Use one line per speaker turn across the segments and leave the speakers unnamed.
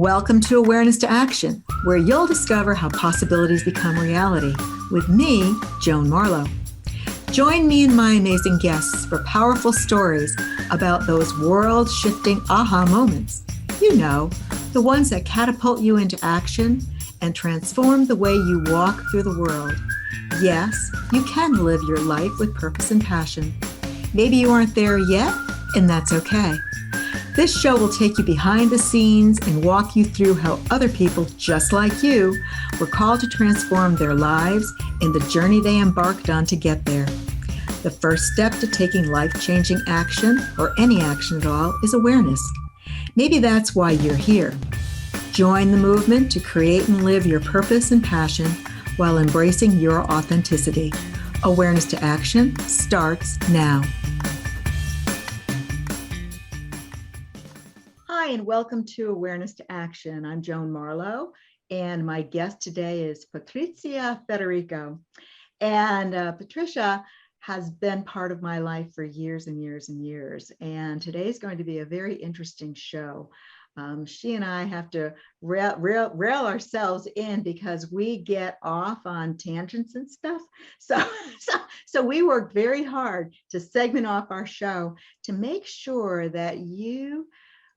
Welcome to Awareness to Action, where you'll discover how possibilities become reality with me, Joan Marlowe. Join me and my amazing guests for powerful stories about those world-shifting aha moments. You know, the ones that catapult you into action and transform the way you walk through the world. Yes, you can live your life with purpose and passion. Maybe you aren't there yet, and that's okay. This show will take you behind the scenes and walk you through how other people just like you were called to transform their lives and the journey they embarked on to get there. The first step to taking life-changing action, or any action at all, is awareness. Maybe that's why you're here. Join the movement to create and live your purpose and passion while embracing your authenticity. Awareness to Action starts now. Hi, and welcome to Awareness to Action. I'm Joan Marlowe, and my guest today is Patricia Federico. And Patricia has been part of my life for years and years and years. And today is going to be a very interesting show. She and I have to rail ourselves in because we get off on tangents and stuff. So we worked very hard to segment off our show to make sure that you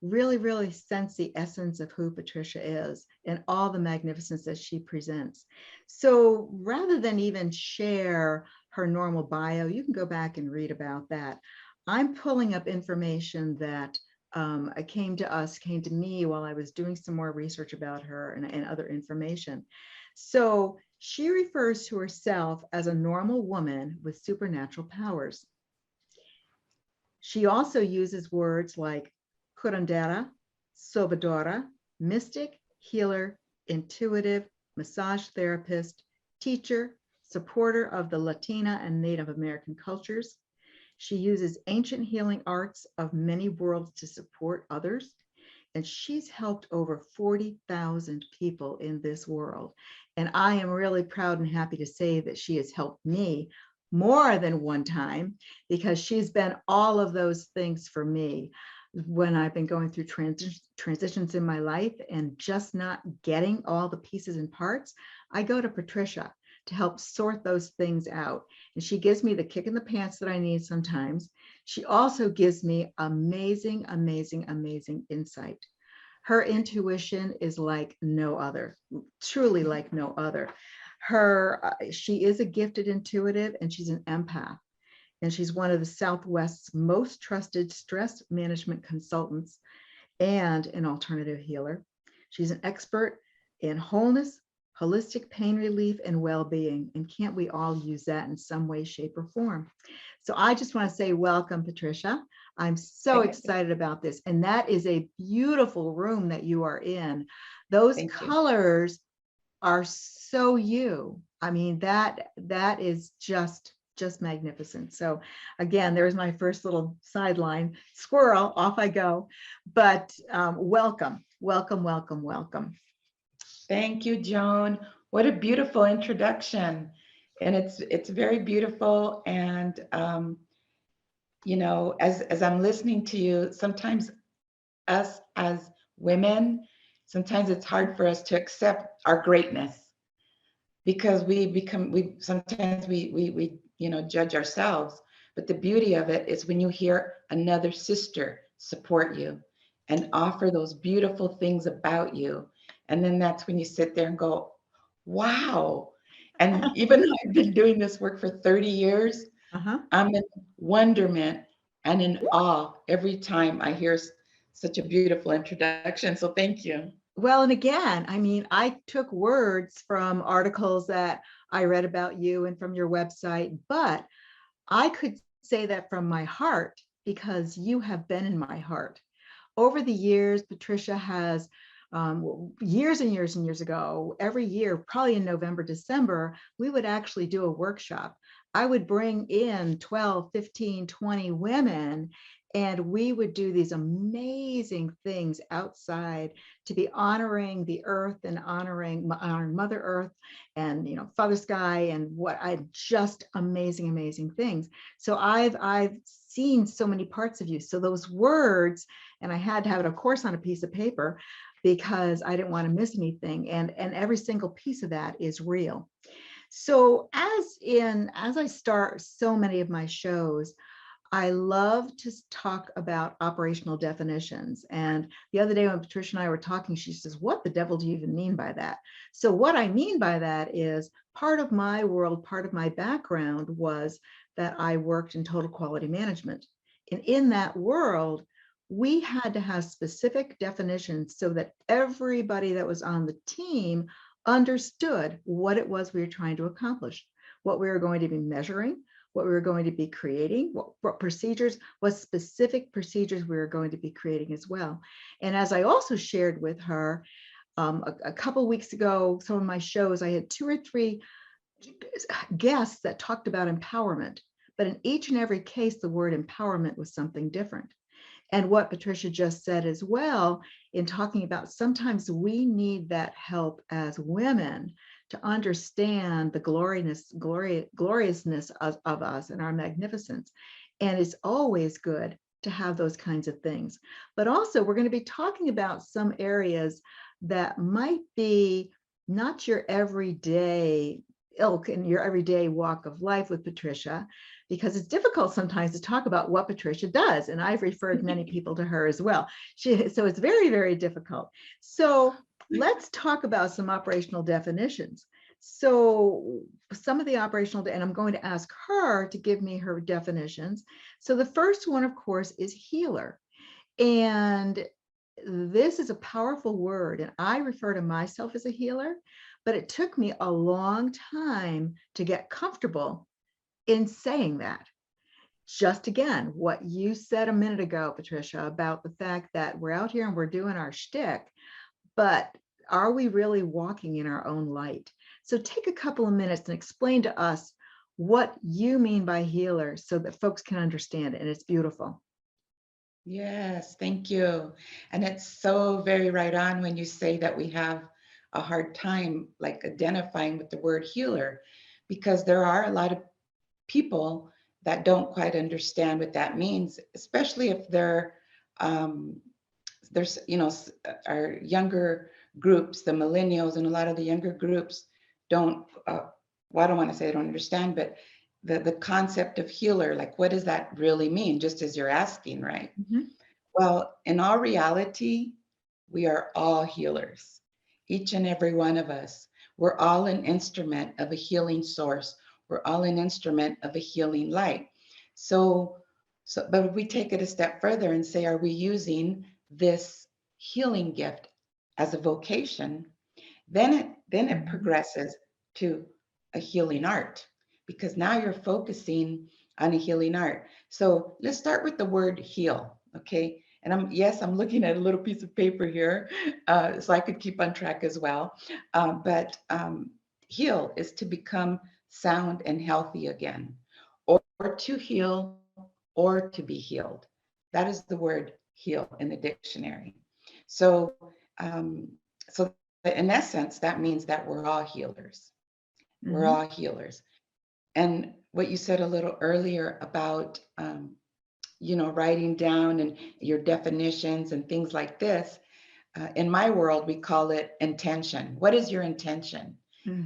really sense the essence of who Patricia is and all the magnificence that she presents. So rather than even share her normal bio, you can go back and read about that. I'm pulling up information that came to me while I was doing some more research about her and other information. So she refers to herself as a normal woman with supernatural powers. She also uses words like curandera, sobadora, mystic, healer, intuitive, massage therapist, teacher, supporter of the Latina and Native American cultures. She uses ancient healing arts of many worlds to support others. And she's helped over 40,000 people in this world. And I am really proud and happy to say that she has helped me more than one time because she's been all of those things for me. When I've been going through transitions in my life and just not getting all the pieces and parts, I go to Patricia to help sort those things out. And she gives me the kick in the pants that I need sometimes. She also gives me amazing insight. Her intuition is like no other, truly like no other. She is a gifted intuitive and she's an empath. And she's one of the Southwest's most trusted stress management consultants and an alternative healer. She's an expert in wholeness, holistic pain relief, and well-being. And can't we all use that in some way, shape, or form? So I just want to say welcome, Patricia. I'm so excited about this. And that is a beautiful room that you are in. Those colors are so you. I mean, that is just magnificent. So again, there's my first little sideline. Squirrel, off I go. But welcome.
Thank you, Joan. What a beautiful introduction. And it's very beautiful. And you know, as I'm listening to you, sometimes us as women, sometimes it's hard for us to accept our greatness because we sometimes you know, judge ourselves. But the beauty of it is when you hear another sister support you and offer those beautiful things about you. And then that's when you sit there and go, wow. And even though I've been doing this work for 30 years, I'm in wonderment and in awe every time I hear such a beautiful introduction. So thank you.
Well, and again, I mean, I took words from articles that I read about you and from your website, but I could say that from my heart because you have been in my heart. Over the years, Patricia has, years and years ago, every year, probably in November, December, we would actually do a workshop. I would bring in 12, 15, 20 women, and we would do these amazing things outside to be honoring the earth and honoring Mother Earth and, you know, Father Sky and what I just amazing things. So I've seen so many parts of you. So those words, and I had to have it, of course, on a piece of paper, because I didn't want to miss anything. And every single piece of that is real. So as I start so many of my shows, I love to talk about operational definitions. And the other day when Patricia and I were talking, she says, what the devil do you even mean by that? So what I mean by that is part of my world, part of my background was that I worked in total quality management. And in that world, we had to have specific definitions so that everybody that was on the team understood what it was we were trying to accomplish, what we were going to be measuring, what we were going to be creating, what procedures, what specific procedures we were going to be creating as well. And as I also shared with her a couple weeks ago, some of my shows, I had 2 or 3 guests that talked about empowerment, but in each and every case, the word empowerment was something different. And what Patricia just said as well, in talking about sometimes we need that help as women to understand the gloriousness of us and our magnificence. And it's always good to have those kinds of things. But also, we're going to be talking about some areas that might be not your everyday ilk in your everyday walk of life with Patricia, because it's difficult sometimes to talk about what Patricia does. And I've referred many people to her as well. So it's very, very difficult. So let's talk about some operational definitions. So some of the operational, and I'm going to ask her to give me her definitions. So the first one, of course, is healer. And this is a powerful word. And I refer to myself as a healer, but it took me a long time to get comfortable in saying that. Just again, what you said a minute ago, Patricia, about the fact that we're out here and we're doing our shtick, but are we really walking in our own light? So take a couple of minutes and explain to us what you mean by healer so that folks can understand it. And it's beautiful.
Yes, thank you. And it's so very right on when you say that we have a hard time like identifying with the word healer, because there are a lot of people that don't quite understand what that means, especially if there's, our younger groups, the millennials, and a lot of the younger groups don't, well, I don't want to say they don't understand, but the concept of healer, like, what does that really mean? Just as you're asking, right?
Mm-hmm.
Well, in all reality, we are all healers. Each and every one of us. We're all an instrument of a healing source. We're all an instrument of a healing light. But if we take it a step further and say, are we using this healing gift as a vocation? Then it progresses to a healing art, because now you're focusing on a healing art. So let's start with the word heal, okay? And I'm looking at a little piece of paper here, so I could keep on track as well. But heal is to become sound and healthy again, or to heal, or to be healed. That is the word heal in the dictionary. So, so in essence, that means that we're all healers. We're all healers. And what you said a little earlier about, writing down and your definitions and things like this, in my world, we call it intention. What is your intention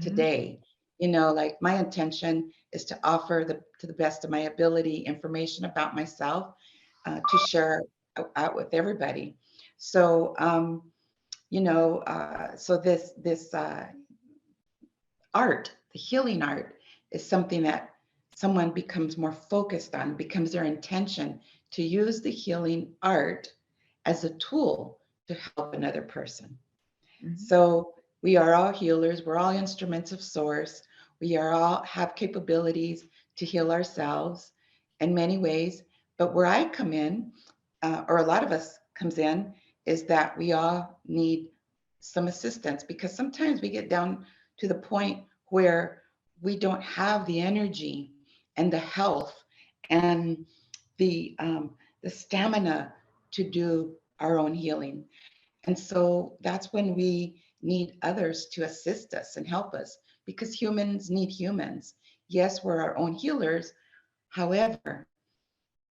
today? Like my intention is to offer to the best of my ability information about myself to share out with everybody. So, so this art, the healing art, is something that someone becomes more focused on, becomes their intention to use the healing art as a tool to help another person. So we are all healers. We're all instruments of source. We are all have capabilities to heal ourselves in many ways. But where I come in, or a lot of us comes in, is that we all need some assistance, because sometimes we get down to the point where we don't have the energy and the health and the stamina to do our own healing. And so that's when we need others to assist us and help us, because humans need humans. Yes, we're our own healers. However,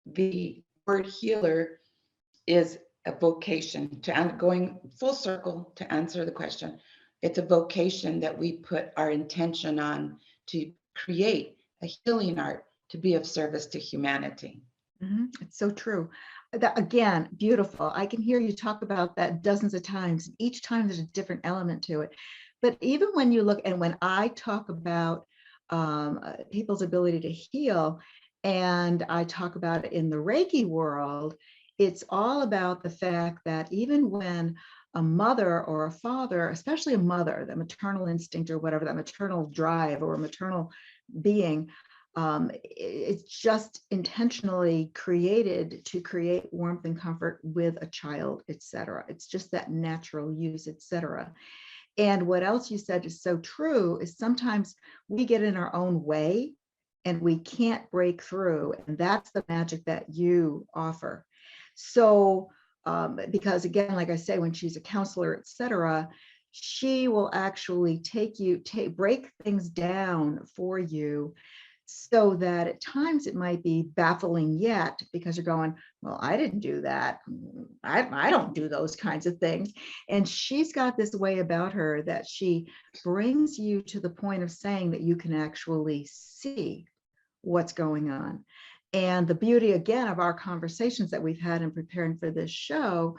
the word healer is a vocation going full circle to answer the question. It's a vocation that we put our intention on to create a healing art to be of service to humanity.
It's so true. That, again, beautiful. I can hear you talk about that dozens of times. Each time there's a different element to it. But even when you look, and when I talk about people's ability to heal, and I talk about it in the Reiki world, it's all about the fact that even when a mother or a father, especially a mother, the maternal instinct or whatever, that maternal drive or a maternal being, it's just intentionally created to create warmth and comfort with a child, etc. It's just that natural use, etc. And what else you said is so true is sometimes we get in our own way and we can't break through. And that's the magic that you offer. So, because again, like I say, when she's a counselor, etc., she will actually break things down for you, so that at times it might be baffling yet, because you're going, well, I didn't do that. I don't do those kinds of things. And she's got this way about her that she brings you to the point of saying that you can actually see what's going on. And the beauty, again, of our conversations that we've had in preparing for this show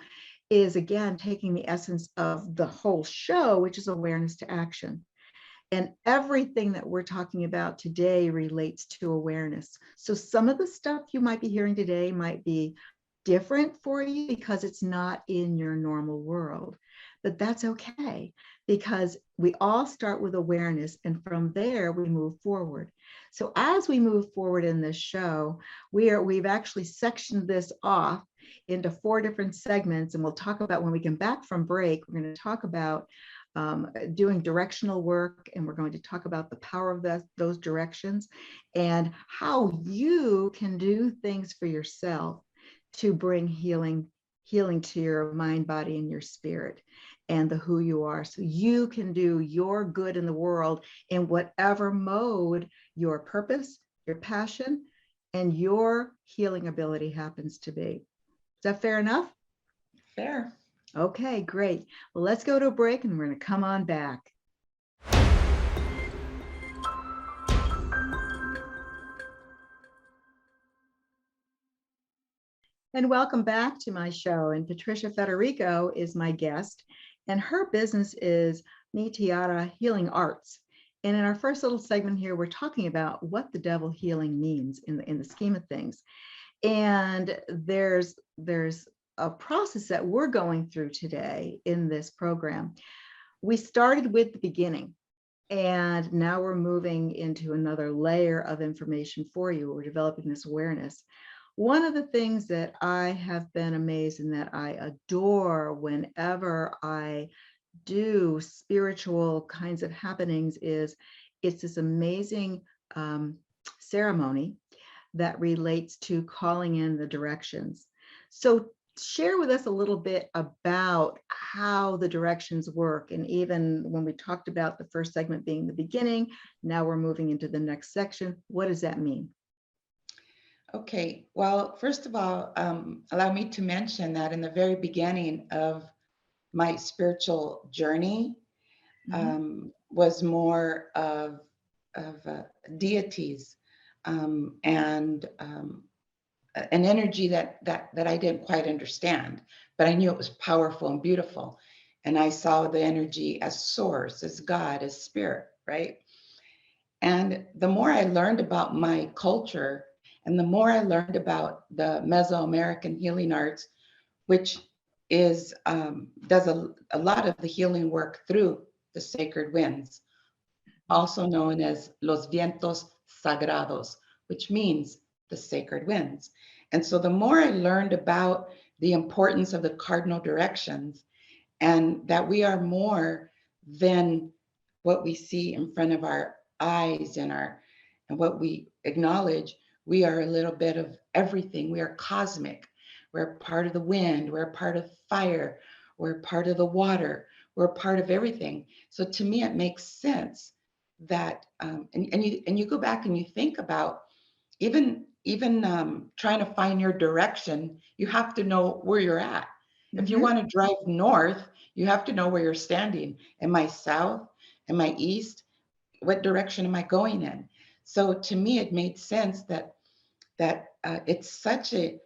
is, again, taking the essence of the whole show, which is awareness to action. And everything that we're talking about today relates to awareness. So some of the stuff you might be hearing today might be different for you because it's not in your normal world. But that's okay, because we all start with awareness, and from there we move forward. So as we move forward in this show, we've actually sectioned this off into 4 different segments, and we'll talk about, when we come back from break, we're going to talk about doing directional work, and we're going to talk about the power of those directions and how you can do things for yourself to bring healing to your mind, body, and your spirit, and the who you are, so you can do your good in the world in whatever mode your purpose, your passion, and your healing ability happens to be. Is that fair enough?
Fair.
Okay, great. Well, let's go to a break and we're going to come on back. And welcome back to my show. And Patricia Federico is my guest, and her business is Mi Tiara Healing Arts. And in our first little segment here, we're talking about what the devil healing means in the scheme of things. And there's a process that we're going through today in this program. We started with the beginning, and now we're moving into another layer of information for you. We're developing this awareness. One of the things that I have been amazed and that I adore whenever I do spiritual kinds of happenings is it's this amazing ceremony that relates to calling in the directions. So share with us a little bit about how the directions work. And even when we talked about the first segment being the beginning, now we're moving into the next section. What does that mean?
Okay, well, first of all, allow me to mention that in the very beginning of my spiritual journey, was more of deities and an energy that I didn't quite understand, but I knew it was powerful and beautiful. And I saw the energy as source, as God, as spirit, right? And the more I learned about my culture, and the more I learned about the Mesoamerican healing arts, which is does a lot of the healing work through the sacred winds, also known as los vientos sagrados, which means the sacred winds. And so the more I learned about the importance of the cardinal directions, and that we are more than what we see in front of our eyes and what we acknowledge, we are a little bit of everything. We are cosmic. We're part of the wind, we're a part of fire, we're part of the water, we're a part of everything. So to me, it makes sense that and you go back and you think about even trying to find your direction, you have to know where you're at. If you
Mhm.
want to drive north, you have to know where you're standing. Am I south? Am I east? What direction am I going in? So to me, it made sense that it's such a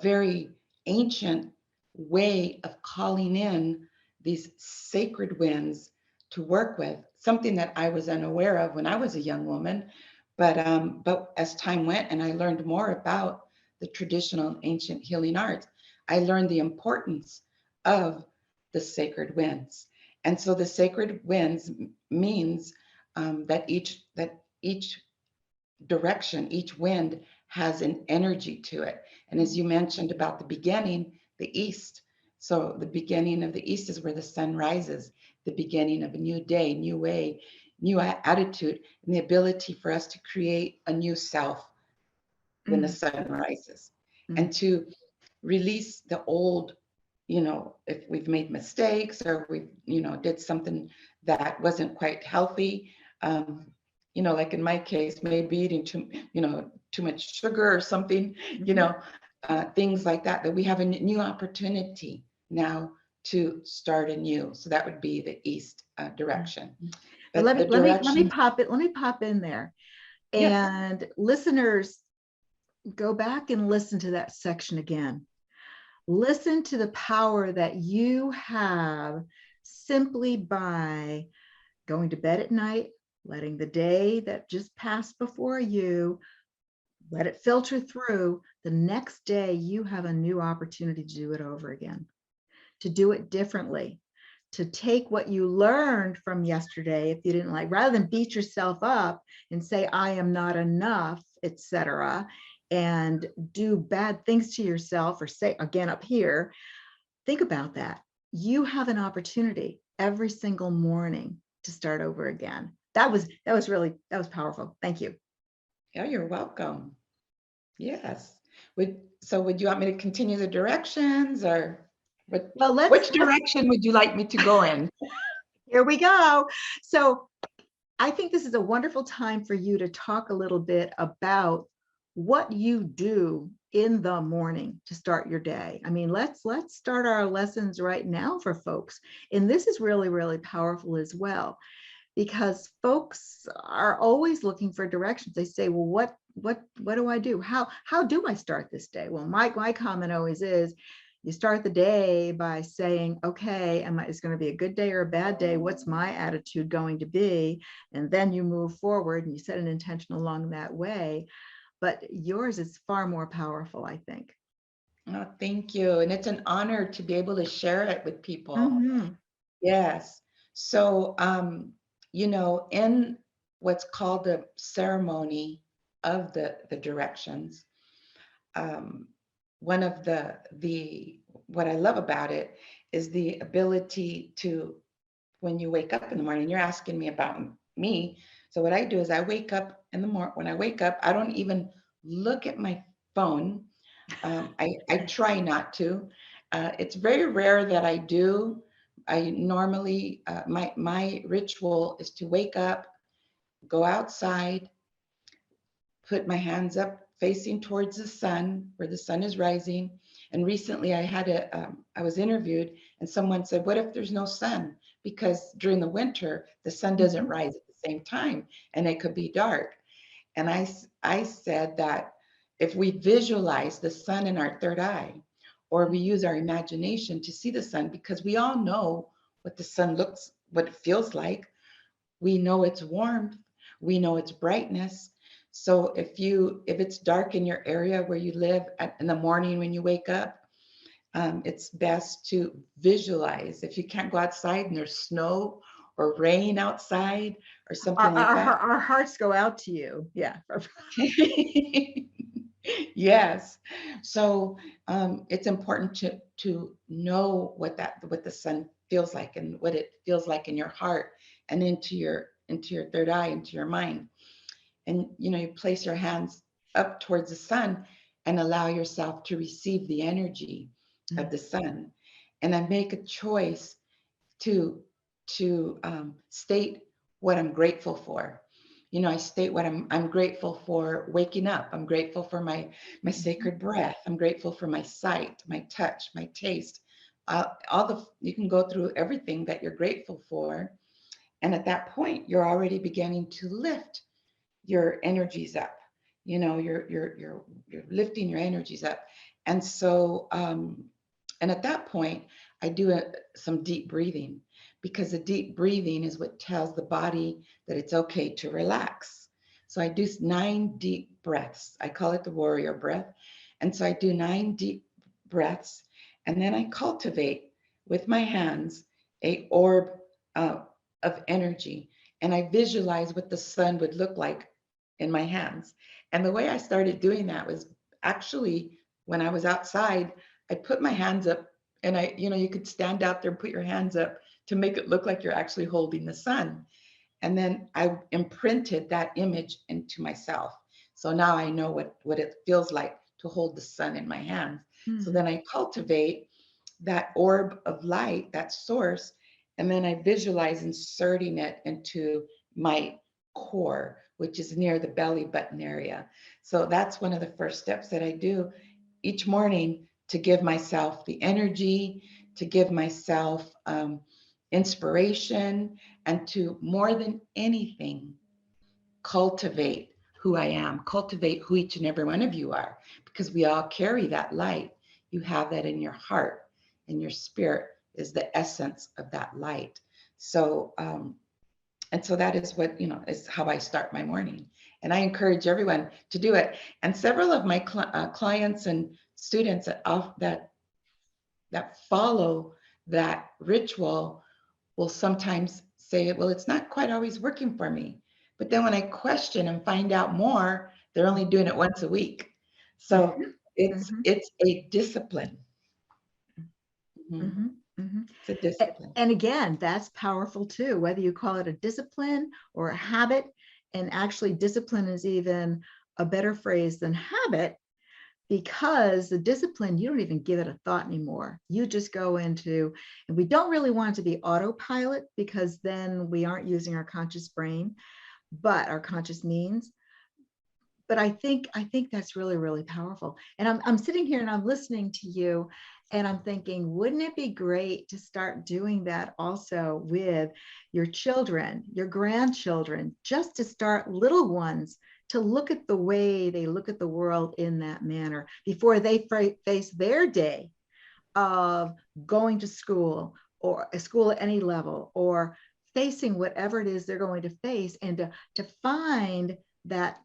very ancient way of calling in these sacred winds to work with, something that I was unaware of when I was a young woman. But as time went and I learned more about the traditional ancient healing arts, I learned the importance of the sacred winds. And so the sacred winds means that each direction, each wind has an energy to it. And as you mentioned about the beginning, the east. So the beginning of the east is where the sun rises, the beginning of a new day, new way, new attitude, and the ability for us to create a new self when the
Mm,
sun rises
mm,
and to release the old, if we've made mistakes or we, did something that wasn't quite healthy. um, like in my case, maybe eating too much sugar or something,
mhm,
things like that, that we have a new opportunity now to start anew. So that would be the east
mm,
direction.
mm. But
But the direction,
let me pop in there.
yes.
And listeners, go back and listen to that section again. Listen to the power that you have simply by going to bed at night, letting the day that just passed before you, let it filter through. The next day, you have a new opportunity to do it over again, to do it differently, to take what you learned from yesterday, if you didn't like, rather than beat yourself up and say, I am not enough, etc., and do bad things to yourself, or say again up here, think about that. You have an opportunity every single morning to start over again. That was powerful. Thank you.
Yeah, you're welcome. Yes. Would you want me to continue the directions, or what,
Well,
which direction would you like me to go in?
here we go. So I think this is a wonderful time for you to talk a little bit about what you do in the morning to start your day. I mean, let's start our lessons right now for folks. And this is really, really powerful as well, because folks are always looking for directions. They say, well, what do I do? How do I start this day? Well, my comment always is, you start the day by saying, okay, is going to be a good day or a bad day? What's my attitude going to be? And then you move forward and you set an intention along that way. But yours is far more powerful, I think.
Oh, thank you. And it's an honor to be able to share it with people.
Mm-hmm.
Yes. So, in what's called the ceremony of the directions, um, one of the what I love about it is the ability to, when you wake up in the morning, you're asking me about me. So what I do is I wake up in the morning. When I wake up, I don't even look at my phone. I try not to. It's very rare that I do. I normally, my ritual is to wake up, go outside, put my hands up facing towards the sun, where the sun is rising. And recently I was interviewed and someone said, what if there's no sun? Because during the winter, the sun doesn't
Mm-hmm.
rise at the same time and it could be dark. And I said that if we visualize the sun in our third eye, or we use our imagination to see the sun, because we all know what the sun looks, what it feels like. We know its warmth, we know its brightness. So if it's dark in your area where you live in the morning when you wake up, it's best to visualize. If you can't go outside and there's snow or rain outside or something like that.
Our hearts go out to you. Yeah.
Yes. So it's important to know what the sun feels like and what it feels like in your heart and into your third eye, into your mind. And you place your hands up towards the sun and allow yourself to receive the energy of the sun. And I make a choice to state what I'm grateful for. I state what I'm grateful for waking up. I'm grateful for my
Mhm.
sacred breath. I'm grateful for my sight, my touch, my taste, you can go through everything that you're grateful for. And at that point, you're already beginning to lift your energies up. You know, you're lifting your energies up. And so, and at that point, I do some deep breathing, because the deep breathing is what tells the body that it's okay to relax. So I do 9 deep breaths. I call it the warrior breath. And so I do 9 deep breaths, and then I cultivate with my hands a orb uh, of energy, and I visualize what the sun would look like in my hands. And the way I started doing that was actually when I was outside, I put my hands up, and you could stand out there and put your hands up to make it look like you're actually holding the sun. And then I imprinted that image into myself. So now I know what it feels like to hold the sun in my hands. So then I cultivate that orb of light, that source, and then I visualize inserting it into my core, which is near the belly button area. So that's one of the first steps that I do each morning to give myself the energy, to give myself inspiration, and to, more than anything, cultivate who I am, cultivate who each and every one of you are, because we all carry that light. You have that in your heart, and your spirit is the essence of that light. So, and so that is what, is how I start my morning. And I encourage everyone to do it. And several of my clients and students that follow that ritual will sometimes say, well, it's not quite always working for me. But then when I question and find out more, they're only doing it once a week. So it's a discipline. It's a discipline.
And again, that's powerful too, whether you call it a discipline or a habit. And actually, discipline is even a better phrase than habit, because the discipline, you don't even give it a thought anymore. You just go into, and we don't really want it to be autopilot, because then we aren't using our conscious brain, but our conscious means. But I think that's really, really powerful. And I'm sitting here and I'm listening to you, and I'm thinking, wouldn't it be great to start doing that also with your children, your grandchildren, just to start, little ones, to look at the way they look at the world in that manner before they face their day of going to school, or a school at any level, or facing whatever it is they're going to face, and to find that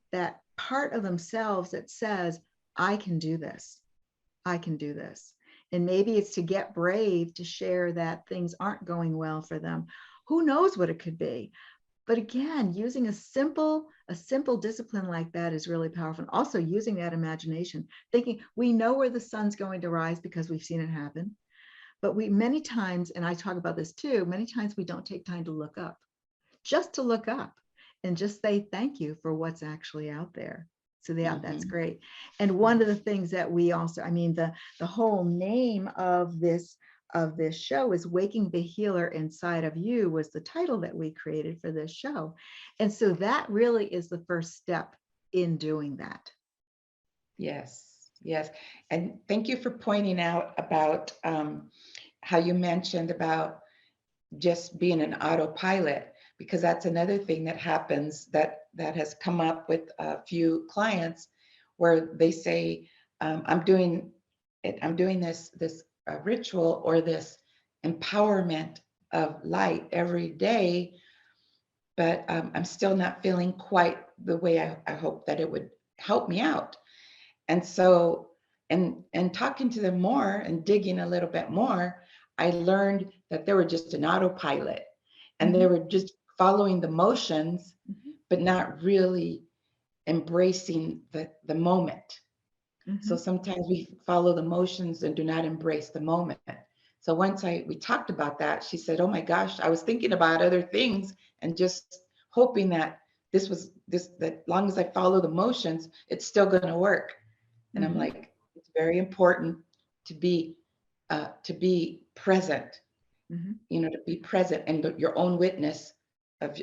part of themselves that says, I can do this. I can do this. And maybe it's to get brave to share that things aren't going well for them. Who knows what it could be? But again, using a simple discipline like that is really powerful. And also using that imagination, thinking we know where the sun's going to rise because we've seen it happen. But we many times, and I talk about this too, many times we don't take time to look up, just to look up and just say thank you for what's actually out there. So that's great. And one of the things that we also, I mean, the whole name of this show is Waking the Healer Inside of You, was the title that we created for this show. And so that really is the first step in doing that.
Yes. And thank you for pointing out about how you mentioned about just being an autopilot, because that's another thing that happens that has come up with a few clients, where they say, I'm doing this ritual or this empowerment of light every day, but I'm still not feeling quite the way I hope that it would help me out. And so, and talking to them more and digging a little bit more, I learned that they were just an autopilot, and they were just following the motions, but not really embracing the moment. So sometimes we follow the motions and do not embrace the moment. So once we talked about that, she said, oh my gosh, I was thinking about other things and just hoping that that long as I follow the motions, it's still going to work. And I'm like, it's very important to be present, to be present and your own witness of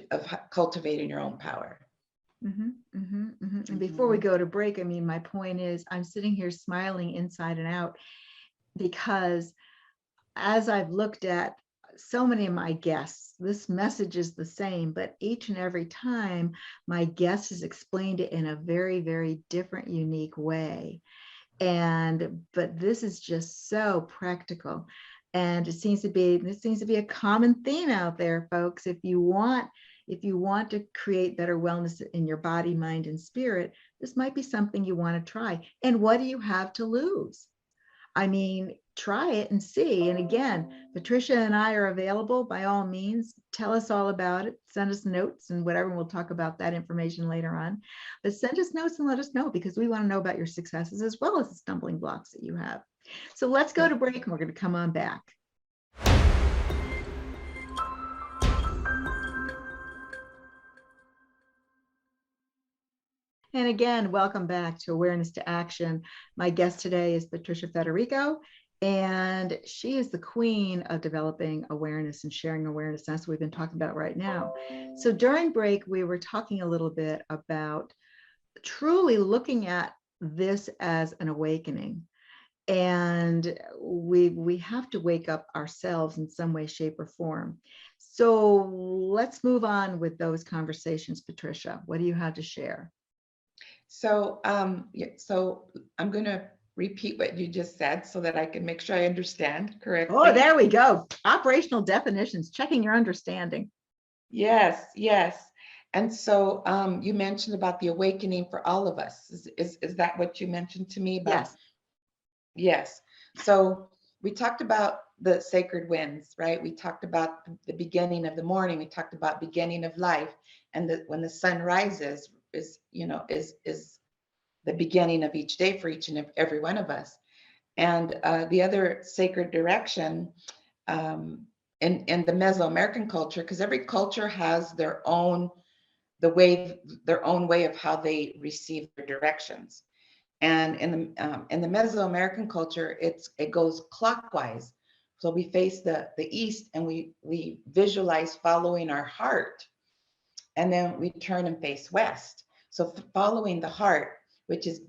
cultivating your own power.
And before we go to break, I mean, my point is, I'm sitting here smiling inside and out, because as I've looked at so many of my guests, this message is the same, but each and every time my guest has explained it in a very, very different, unique way. But this is just so practical. And this seems to be a common theme out there, folks. If you want to create better wellness in your body, mind, and spirit, this might be something you want to try. And what do you have to lose? I mean, try it and see. And again, Patricia and I are available. By all means, tell us all about it. Send us notes and whatever. And we'll talk about that information later on. But send us notes and let us know, because we want to know about your successes as well as the stumbling blocks that you have. So let's go to break and we're going to come on back. And again, welcome back to Awareness to Action. My guest today is Patricia Federico, and she is the queen of developing awareness and sharing awareness. That's what we've been talking about right now. So during break, we were talking a little bit about truly looking at this as an awakening. And we have to wake up ourselves in some way, shape, or form. So let's move on with those conversations. Patricia, what do you have to share?
So, so I'm going to repeat what you just said so that I can make sure I understand correctly.
Oh, there we go. Operational definitions, checking your understanding.
Yes, yes. And so you mentioned about the awakening for all of us. Is that what you mentioned to me about?
Yes.
Yes. So we talked about the sacred winds, right? We talked about the beginning of the morning. We talked about beginning of life, and when the sun rises is the beginning of each day for each and every one of us. And the other sacred direction in the Mesoamerican culture, because every culture has their own way of how they receive their directions. And in the Mesoamerican culture, it goes clockwise. So we face the east, and we visualize following our heart, and then we turn and face west. So following the heart, which is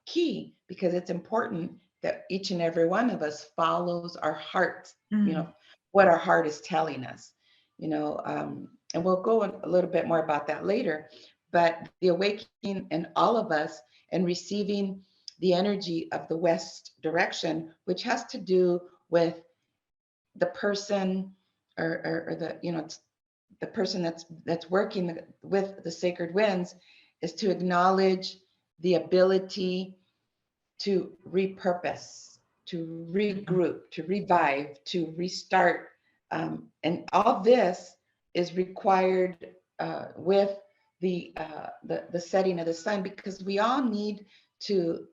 key, because it's important that each and every one of us follows our heart, what our heart is telling us, and we'll go a little bit more about that later. But the awakening in all of us and receiving the energy of the west direction, which has to do with the person or the person that's working with the sacred winds, is to acknowledge the ability to repurpose, to regroup, to revive, to restart. And all this is required with the setting of the sun, because we all need to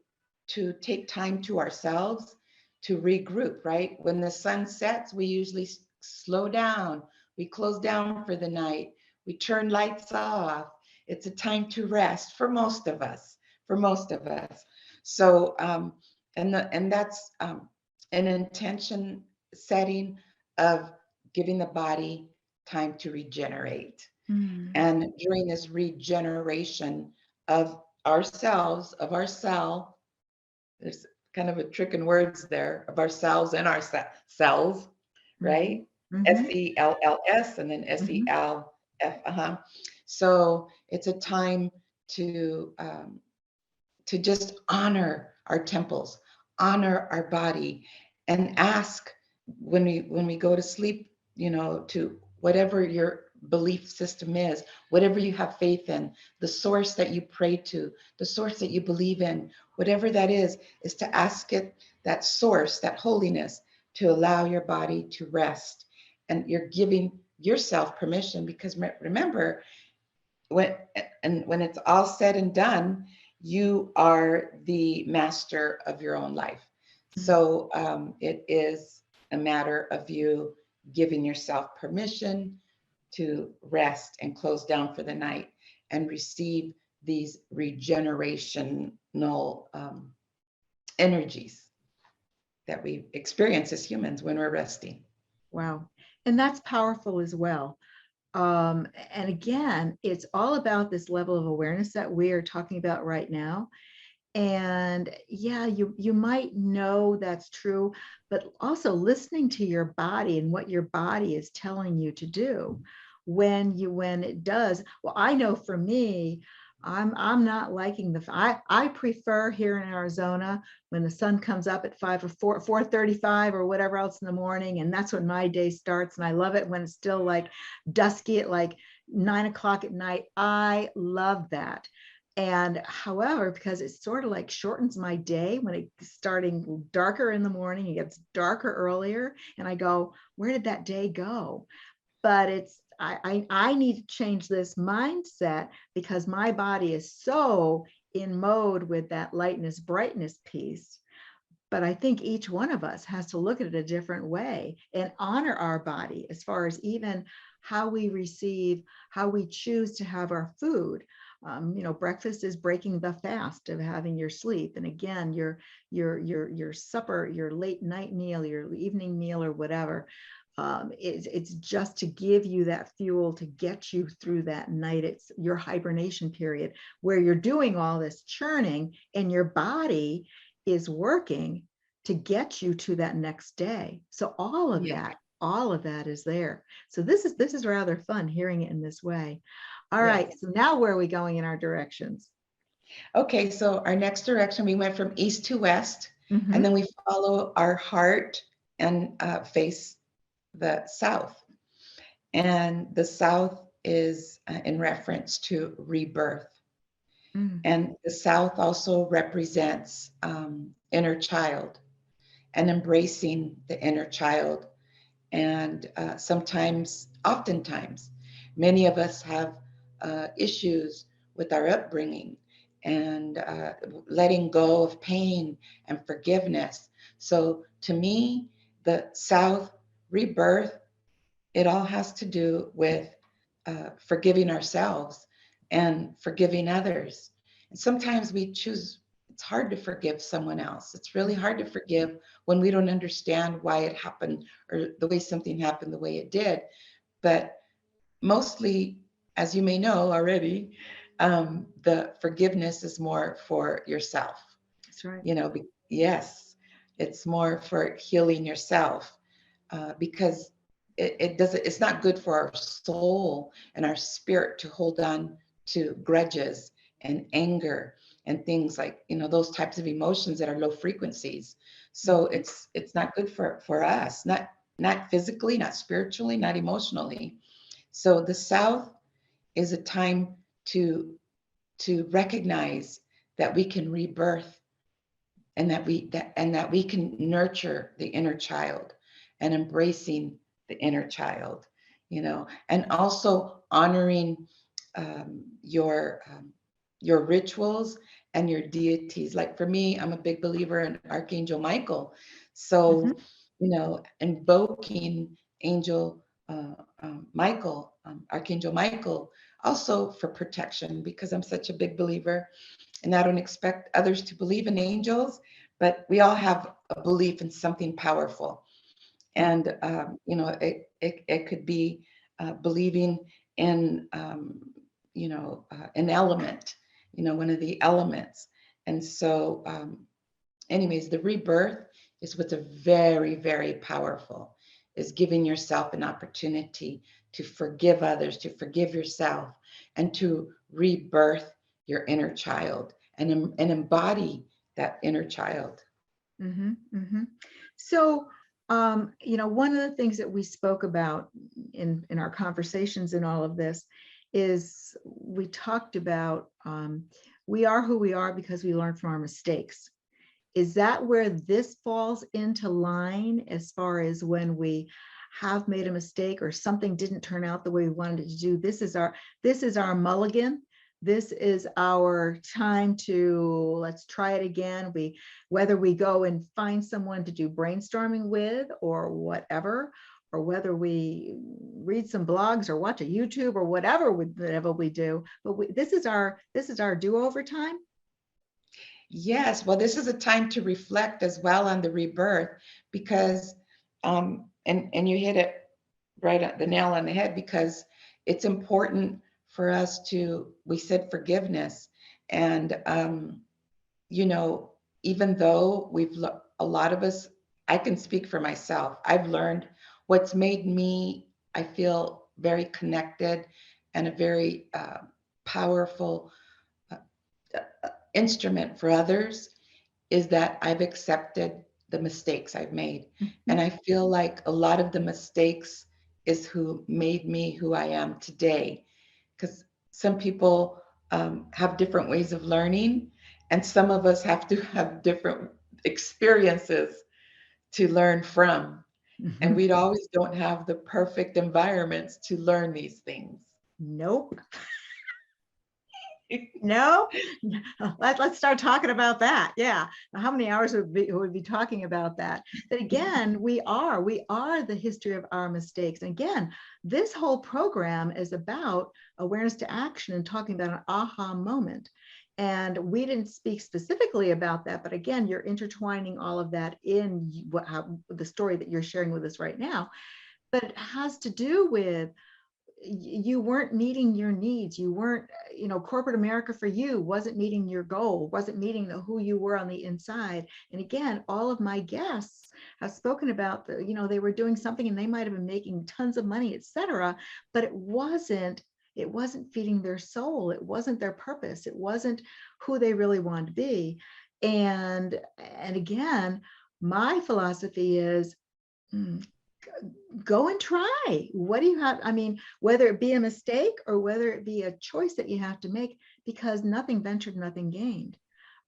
take time to ourselves to regroup, right? When the sun sets, we usually slow down, we close down for the night, we turn lights off. It's a time to rest for most of us, So, and that's an intention setting of giving the body time to regenerate. And during this regeneration of ourselves, of our cell, there's kind of a trick in words there, of ourselves and our cells, right? SELLS and then SELF. So it's a time to just honor our temples, honor our body, and ask when we go to sleep, to whatever your belief system is, whatever you have faith in, the source that you pray to, the source that you believe in, whatever that is to ask it, that source, that holiness, to allow your body to rest. And you're giving yourself permission, because remember, when it's all said and done, you are the master of your own life. So it is a matter of you giving yourself permission to rest and close down for the night and receive these regenerational energies that we experience as humans when we're resting.
Wow. And that's powerful as well. And again, it's all about this level of awareness that we are talking about right now. And yeah, you might know that's true, but also listening to your body and what your body is telling you to do when it does. Well, I know for me, I'm not liking I prefer here in Arizona when the sun comes up at 5 or 4:35 or whatever else in the morning, and that's when my day starts. And I love it when it's still like dusky at like 9 o'clock at night. I love that. And however, because it sort of like shortens my day when it's starting darker in the morning, it gets darker earlier, and I go, where did that day go? But I need to change this mindset because my body is so in mode with that lightness, brightness piece. But I think each one of us has to look at it a different way and honor our body as far as even how we receive, how we choose to have our food. Breakfast is breaking the fast of having your sleep, and again, your supper, your late night meal, your evening meal, or whatever. It's just to give you that fuel to get you through that night. It's your hibernation period where you're doing all this churning, and your body is working to get you to that next day. So all of that is there. So this is rather fun hearing it in this way. All
Yes.
right, so now where are we going in our directions?
Okay, so our next direction, we went from east to west, and
Mm-hmm.
then we follow our heart and face the south. And the south is in reference to rebirth.
Mm.
And the south also represents inner child and embracing the inner child. And oftentimes, many of us have issues with our upbringing and letting go of pain and forgiveness. So to me, the South rebirth, it all has to do with forgiving ourselves and forgiving others. And sometimes we choose, it's hard to forgive someone else. It's really hard to forgive when we don't understand why it happened or the way something happened the way it did. But mostly, as you may know already, the forgiveness is more for yourself.
That's right.
Yes, it's more for healing yourself because it doesn't, it's not good for our soul and our spirit to hold on to grudges and anger and things like, those types of emotions that are low frequencies. So it's not good for us, not physically, not spiritually, not emotionally. So the South is a time to recognize that we can rebirth and that we can nurture the inner child and embracing the inner child, and also honoring your rituals and your deities. Like for me, I'm a big believer in Archangel Michael.
Mm-hmm.
So, invoking Angel Michael, Archangel Michael, also for protection, because I'm such a big believer and I don't expect others to believe in angels, but we all have a belief in something powerful. And, it could be believing in, an element, one of the elements. And so, anyways, the rebirth is what's a very, very powerful, is giving yourself an opportunity to forgive others, to forgive yourself, and to rebirth your inner child and embody that inner child.
Mm-hmm. Mm-hmm. So, one of the things that we spoke about in our conversations in all of this is we talked about we are who we are because we learn from our mistakes. Is that where this falls into line as far as when we have made a mistake or something didn't turn out the way we wanted it to do? This is our mulligan. This is our time to let's try it again. Whether we go and find someone to do brainstorming with or whatever, or whether we read some blogs or watch a YouTube or whatever we do. But this is our do-over time.
Yes, well, this is a time to reflect as well on the rebirth because, and you hit it right at the nail on the head because it's important for us to, we said forgiveness, and you know, even though a lot of us, I can speak for myself. I've learned what's made me, I feel very connected and a very powerful uh, instrument for others is that I've accepted the mistakes I've made. And
Mhm.
I feel like a lot of the mistakes is who made me who I am today. Because some people have different ways of learning, and some of us have to have different experiences to learn from. And
Mhm.
we always don't have the perfect environments to learn these things.
Nope. No, let's start talking about that. Yeah. How many hours would be talking about that? But again, we are the history of our mistakes. And again, this whole program is about awareness to action and talking about an aha moment. And we didn't speak specifically about that, but again, you're intertwining all of that in the story that you're sharing with us right now. But it has to do with you weren't meeting your needs. You weren't, corporate America for you wasn't meeting your goal, wasn't meeting who you were on the inside. And again, all of my guests have spoken about they were doing something and they might have been making tons of money, etc. But it wasn't feeding their soul. It wasn't their purpose. It wasn't who they really wanted to be. And again, my philosophy is, mm, go and try. What do you have? I mean, whether it be a mistake or whether it be a choice that you have to make, because nothing ventured, nothing gained.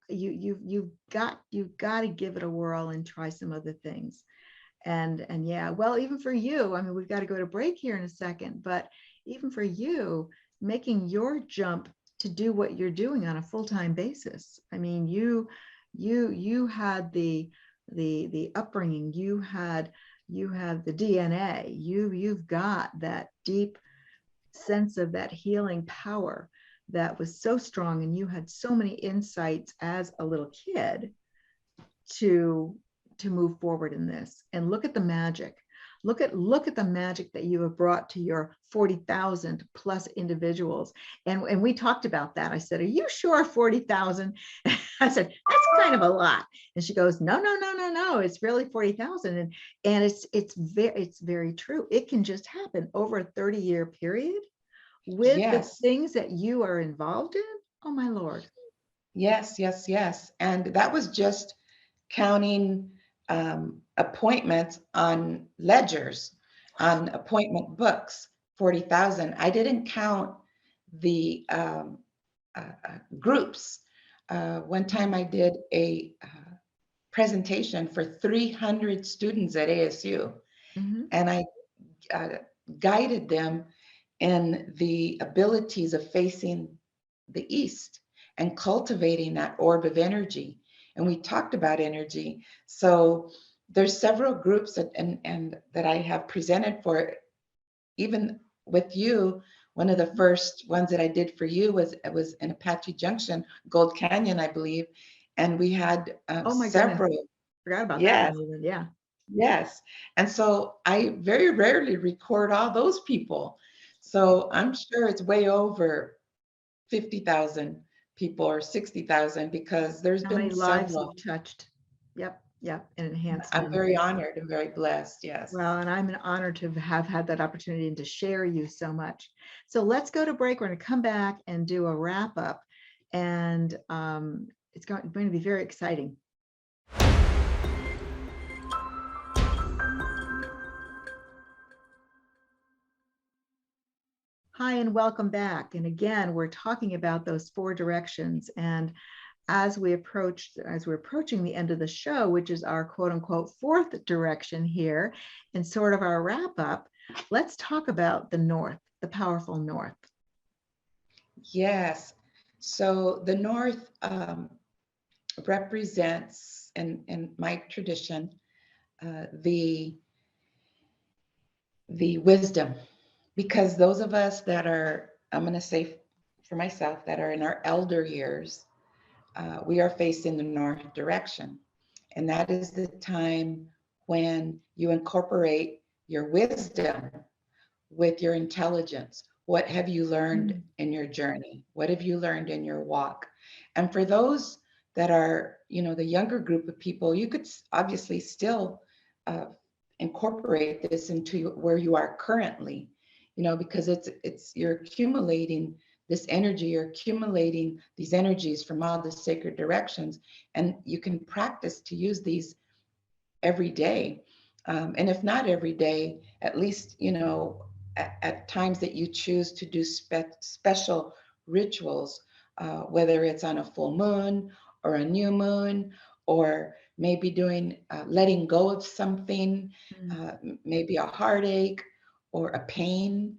You've got to give it a whirl and try some other things. And yeah, well, even for you, I mean, we've got to go to break here in a second, but even for you, making your jump to do what you're doing on a full-time basis. I mean, you had the upbringing, you had the DNA, you've got that deep sense of that healing power that was so strong, and you had so many insights as a little kid to move forward in this. And look at the magic. Look at the magic that you have brought to your 40,000 plus individuals. And we talked about that. I said, "Are you sure 40,000?" I said, "That's kind of a lot." And she goes, "No, no, no, no, no. It's really 40,000." And it's very true. It can just happen over a 30-year period with the
Yes,
things that you are involved in. Oh my Lord.
yes, yes, yes. And that was just counting appointments on ledgers, on appointment books, 40,000. I didn't count the groups. One time I did a presentation for 300 students at ASU,
Mhm.
and I uh, guided them in the abilities of facing the East and cultivating that orb of energy. And we talked about energy. So there's several groups and that I have presented for, even with you. One of the first ones that I did for you was in Apache Junction, Gold Canyon, I believe. And we had
Oh my goodness.
several.
Forgot about that
Yes,
one even. Yeah.
yes. And so I very rarely record all those people. So I'm sure it's way over 50,000 people or 60,000 because there's
How many
been
lives
several.
you've touched. Yep, yep, and enhanced
I'm
in.
very honored and very blessed. Yes.
Well, and I'm an honor to have had that opportunity and to share you so much. So let's go to break. We're going to come back and do a wrap up, and it's going to be very exciting. Hi, and welcome back. And again, we're talking about those four directions. And as we're approaching the end of the show, which is our quote unquote fourth direction here, and sort of our wrap up, let's talk about the North, the powerful North.
Yes. So the North represents, in my tradition, the wisdom, because those of us that are, I'm going to say for myself, that are in our elder years, we are facing the North direction. And that is the time when you incorporate your wisdom with your intelligence. What have you learned
Mm.
in your journey? What have you learned in your walk? And for those that are, the younger group of people, you could obviously still uh, incorporate this into where you are currently, because you're accumulating this energy, you're accumulating these energies from all the sacred directions, and you can practice to use these every day. And if not every day, at least, at times that you choose to do special rituals, whether it's on a full moon or a new moon, or maybe doing letting go of something, maybe a heartache or a pain,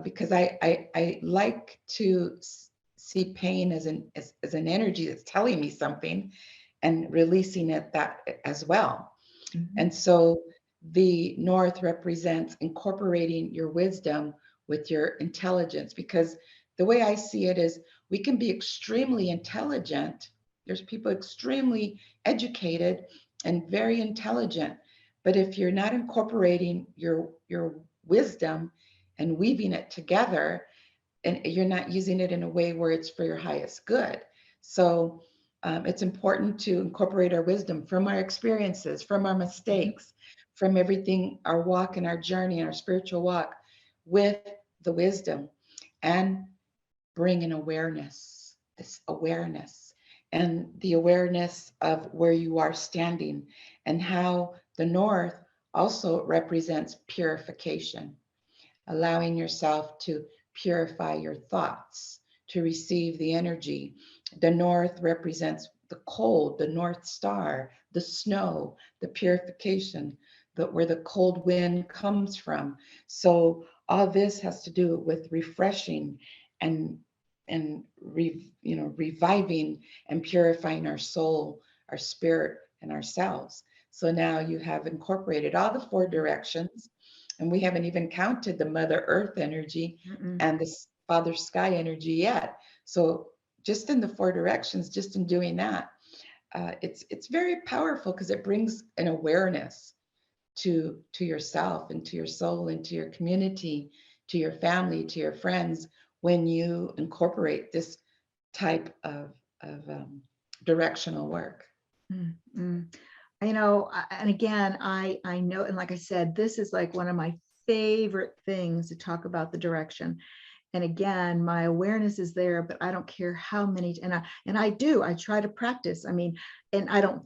because I like to see pain as an energy that's telling me something, and releasing it that as well. And so the North represents incorporating your wisdom with your intelligence, because the way I see it is we can be extremely intelligent. There's people extremely educated and very intelligent. But if you're not incorporating your wisdom and weaving it together, and you're not using it in a way where it's for your highest good. So it's important to incorporate our wisdom from our experiences, from our mistakes, from everything, our walk and our journey and our spiritual walk, with the wisdom, and bring an awareness, this awareness, and the awareness of where you are standing, and how the North also represents purification, allowing yourself to purify your thoughts, to receive the energy. The North represents the cold, the North Star, the snow, the purification, where the cold wind comes from. So all this has to do with refreshing and reviving and purifying our soul, our spirit, and ourselves. So now you have incorporated all the four directions, and we haven't even counted the Mother Earth energy and the Father Sky energy yet. So just in the four directions, just in doing that, it's very powerful, because it brings an awareness to yourself and to your soul and to your community, to your family, to your friends, when you incorporate this type of directional work.
And again, I know, and like I said, this is like one of my favorite things to talk about, the direction. And again, my awareness is there, but I don't care how many, and I try to practice. I mean, and I don't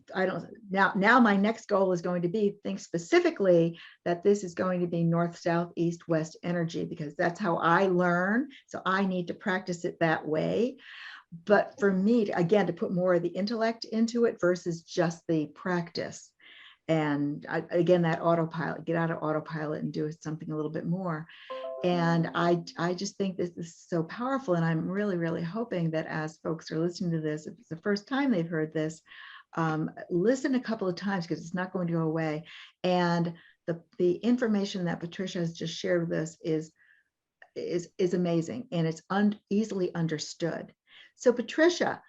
now my next goal is going to be think specifically that this is going to be north, south, east, west energy, because that's how I learn. So I need to practice it that way. But for me, again, to put more of the intellect into it versus just the practice. And again, that autopilot, get out of autopilot and do something a little bit more. And I just think this is so powerful. And I'm really, really hoping that as folks are listening to this, if it's the first time they've heard this, listen a couple of times, because it's not going to go away. And the information that Patricia has just shared with us is amazing, and it's easily understood. So Patricia,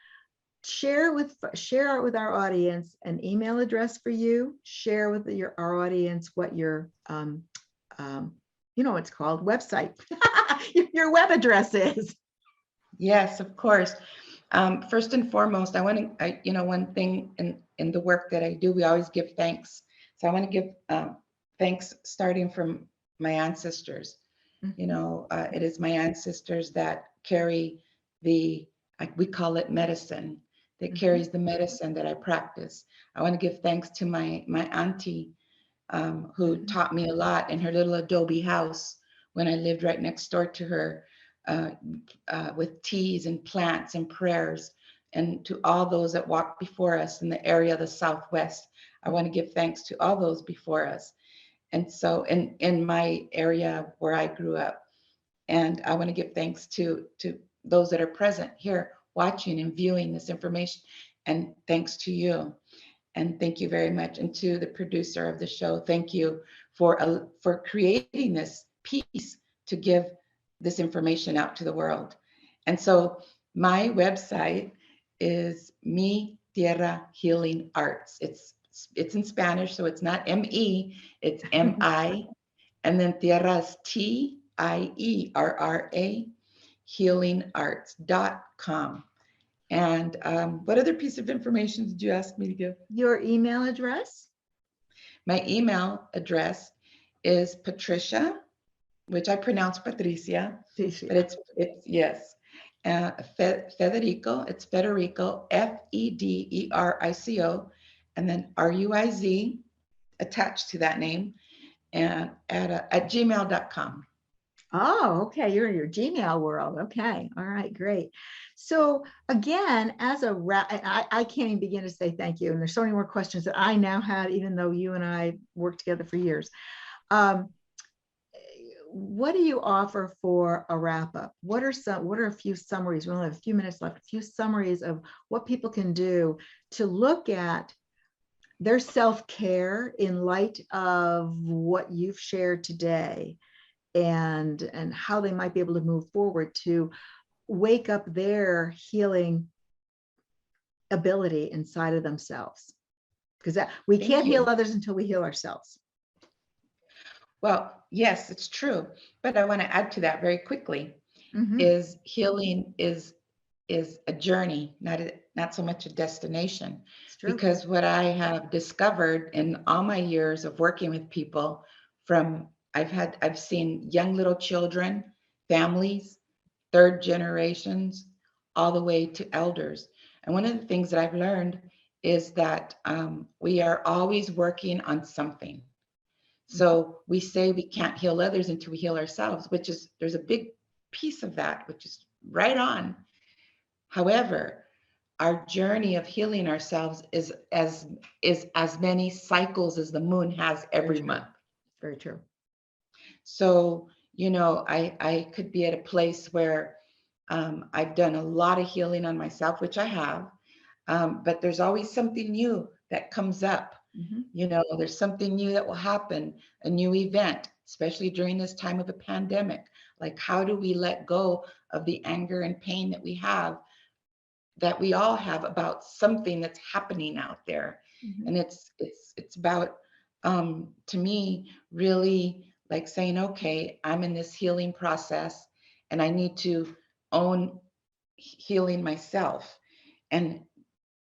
share with our audience an email address for you. Share with our audience what your what's called website, your web address is.
Yes, of course. First and foremost, I want to, one thing in the work that I do, we always give thanks. So I want to give thanks starting from my ancestors. It is my ancestors that carry we call it medicine, that carries the medicine that I practice. I want to give thanks to my auntie, who taught me a lot in her little adobe house when I lived right next door to her, with teas and plants and prayers. And to all those that walked before us in the area of the Southwest, I want to give thanks to all those before us. And so in my area where I grew up, and I want to give thanks to those that are present here watching and viewing this information, and thanks to you. And thank you very much. And to the producer of the show, thank you for creating this piece to give this information out to the world. And so my website is Mi Tierra Healing Arts. It's in Spanish, so it's not M-E, it's M-I, and then Tierra is T-I-E-R-R-A, healingarts.com. And what other piece of information did you ask me to give?
Your email address?
My email address is Patricia, which I pronounce Patricia, but it's yes. Federico, it's Federico, Federico, and then RUIZ attached to that name, and at gmail.com.
Oh, okay. You're in your Gmail world. Okay. All right, great. So again, as a I can't even begin to say thank you. And there's so many more questions that I now had, even though you and I worked together for years. What do you offer for a wrap up? What are a few summaries? We only have a few minutes left, a few summaries of what people can do to look at their self-care in light of what you've shared today, and how they might be able to move forward to wake up their healing ability inside of themselves, because we can't heal others until we heal ourselves.
Well, yes, it's true. But I want to add to that very quickly, is healing is a journey, not so much a destination. Because what I have discovered in all my years of working with people, I've seen young little children, families, third generations, all the way to elders. And one of the things that I've learned is that we are always working on something. So we say we can't heal others until we heal ourselves, there's a big piece of that, which is right on. However, our journey of healing ourselves is as many cycles as the moon has every month.
Very true.
So, I could be at a place where I've done a lot of healing on myself, which I have, but there's always something new that comes up. There's something new that will happen, a new event, especially during this time of a pandemic. Like, how do we let go of the anger and pain that we all have about something that's happening out there? And it's about, to me, really like saying, okay, I'm in this healing process and I need to own healing myself and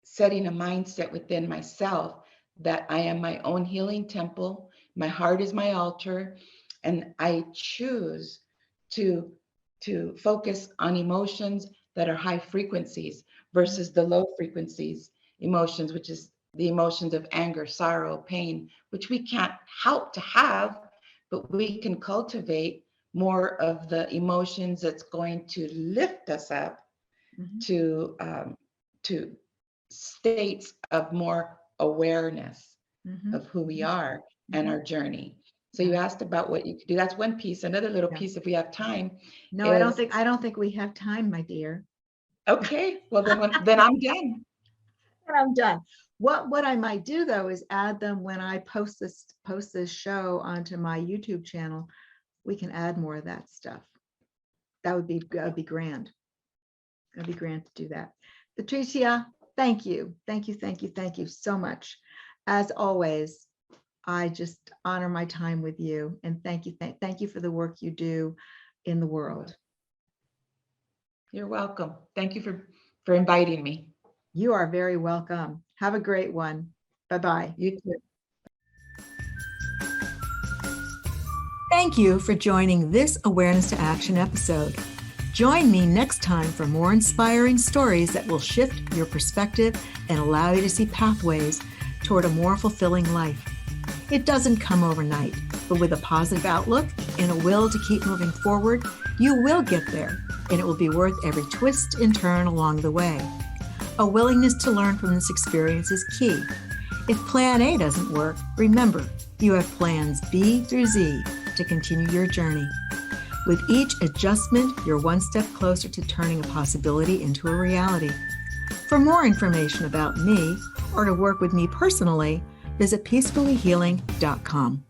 setting a mindset within myself that I am my own healing temple. My heart is my altar, and I choose to focus on emotions that are high frequencies versus the low frequencies emotions, which is the emotions of anger, sorrow, pain, which we can't help to have, but we can cultivate more of the emotions that's going to lift us up to states of more awareness of who we are and our journey. So you asked about what you could do. That's one piece. Another little piece, if we have time.
No, I don't think we have time, my dear.
Okay, well then I'm done.
I'm done. What I might do though is add them when I post this show onto my YouTube channel. We can add more of that stuff. That would be grand. That'd be grand to do that. Patricia, thank you so much. As always, I just honor my time with you, and thank you for the work you do in the world.
You're welcome. Thank you for inviting me.
You are very welcome. Have a great one. Bye-bye.
You too.
Thank you for joining this Awareness to Action episode. Join me next time for more inspiring stories that will shift your perspective and allow you to see pathways toward a more fulfilling life. It doesn't come overnight, but with a positive outlook and a will to keep moving forward, you will get there, and it will be worth every twist and turn along the way. A willingness to learn from this experience is key. If plan A doesn't work, remember, you have plans B through Z to continue your journey. With each adjustment, you're one step closer to turning a possibility into a reality. For more information about me or to work with me personally, visit peacefullyhealing.com.